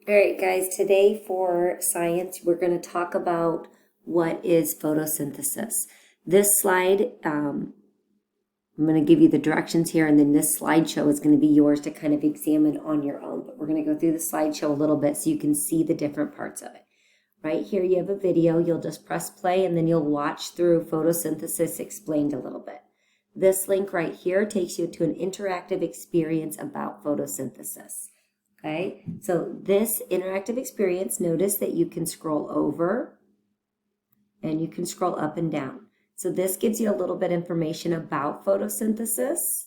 All right, guys, today for science, we're going to talk about what is photosynthesis. This slide, I'm going to give you the directions here, and then this slideshow is going to be yours to kind of examine on your own. But we're going to go through the slideshow a little bit so you can see the different parts of it. Right here, you have a video. You'll just press play, and then you'll watch through photosynthesis explained a little bit. This link right here takes you to an interactive experience about photosynthesis. Okay, so this interactive experience, notice that you can scroll over and you can scroll up and down. So this gives you a little bit of information about photosynthesis.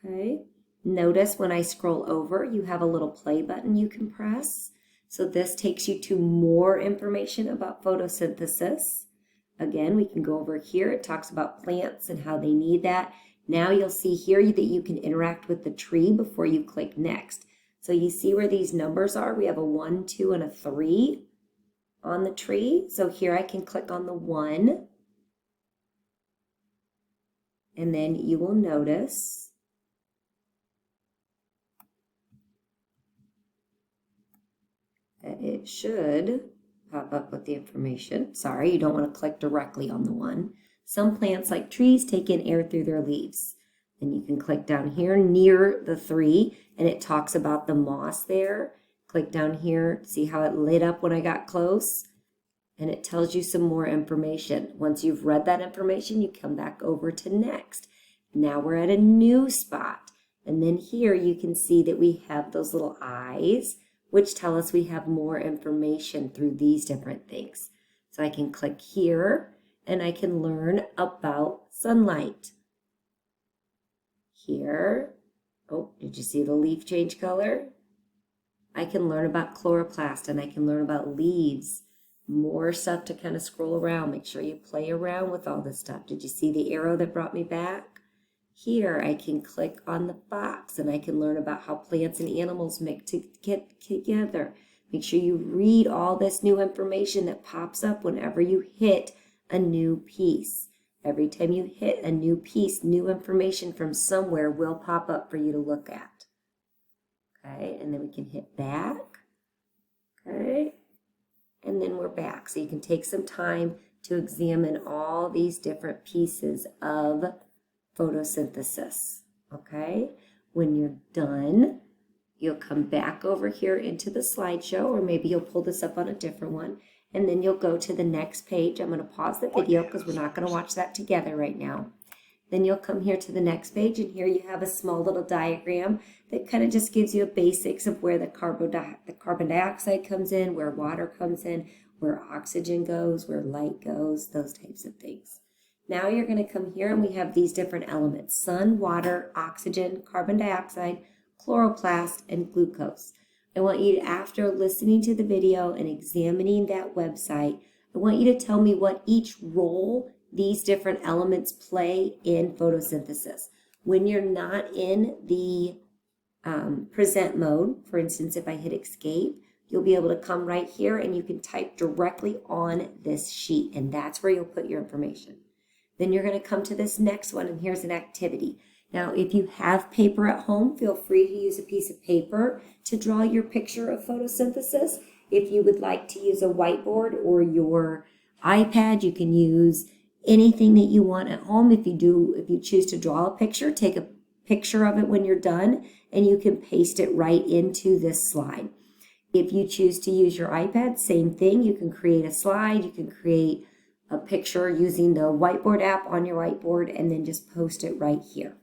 Okay, notice when I scroll over, you have a little play button you can press. So this takes you to more information about photosynthesis. Again, we can go over here. It talks about plants and how they need that. Now you'll see here that you can interact with the tree before you click next. So you see where these numbers are? We have a 1, 2, and a 3 on the tree. So here I can click on the 1. And then you will notice that it should pop up with the information. Sorry, you don't want to click directly on the 1. Some plants, like trees, take in air through their leaves. And you can click down here near the 3, and it talks about the moss there. Click down here, see how it lit up when I got close? And it tells you some more information. Once you've read that information, you come back over to next. Now we're at a new spot. And then here you can see that we have those little eyes, which tell us we have more information through these different things. So I can click here, and I can learn about sunlight. Here, oh, did you see the leaf change color? I can learn about chloroplast, and I can learn about leaves. More stuff to kind of scroll around. Make sure you play around with all this stuff. Did you see the arrow that brought me back? Here, I can click on the box, and I can learn about how plants and animals make to get together. Make sure you read all this new information that pops up whenever you hit a new piece. Every time you hit a new piece, new information from somewhere will pop up for you to look at. Okay, and then we can hit back. Okay, and then we're back. So you can take some time to examine all these different pieces of photosynthesis. Okay, when you're done, you'll come back over here into the slideshow, or maybe you'll pull this up on a different one. And then you'll go to the next page. I'm going to pause the video because we're not going to watch that together right now. Then you'll come here to the next page, and here you have a small little diagram that kind of just gives you a basics of where the carbon dioxide comes in, where water comes in, where oxygen goes, where light goes, those types of things. Now you're going to come here, and we have these different elements: sun, water, oxygen, carbon dioxide, chloroplast, and glucose. I want you to, after listening to the video and examining that website, I want you to tell me what each role these different elements play in photosynthesis. When you're not in the present mode, for instance, if I hit escape, you'll be able to come right here and you can type directly on this sheet, and that's where you'll put your information. Then you're going to come to this next one, and here's an activity. Now, if you have paper at home, feel free to use a piece of paper to draw your picture of photosynthesis. If you would like to use a whiteboard or your iPad, you can use anything that you want at home. If you choose to draw a picture, take a picture of it when you're done, and you can paste it right into this slide. If you choose to use your iPad, same thing. You can create a slide, you can create a picture using the whiteboard app on your whiteboard, and then just post it right here.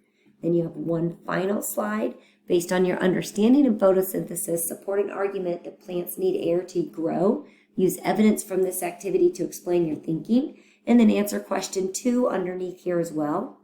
Then you have one final slide. Based on your understanding of photosynthesis, support an argument that plants need air to grow. Use evidence from this activity to explain your thinking. And then answer question 2 underneath here as well.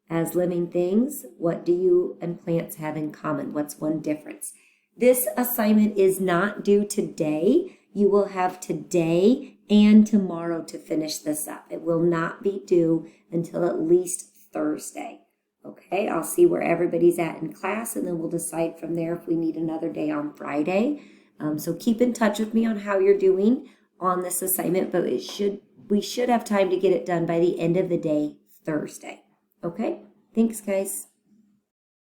As living things, what do you and plants have in common? What's one difference? This assignment is not due today. You will have today and tomorrow to finish this up. It will not be due until at least Thursday. Okay, I'll see where everybody's at in class, and then we'll decide from there if we need another day on Friday. So keep in touch with me on how you're doing on this assignment, but we should have time to get it done by the end of the day, Thursday. Okay, thanks, guys.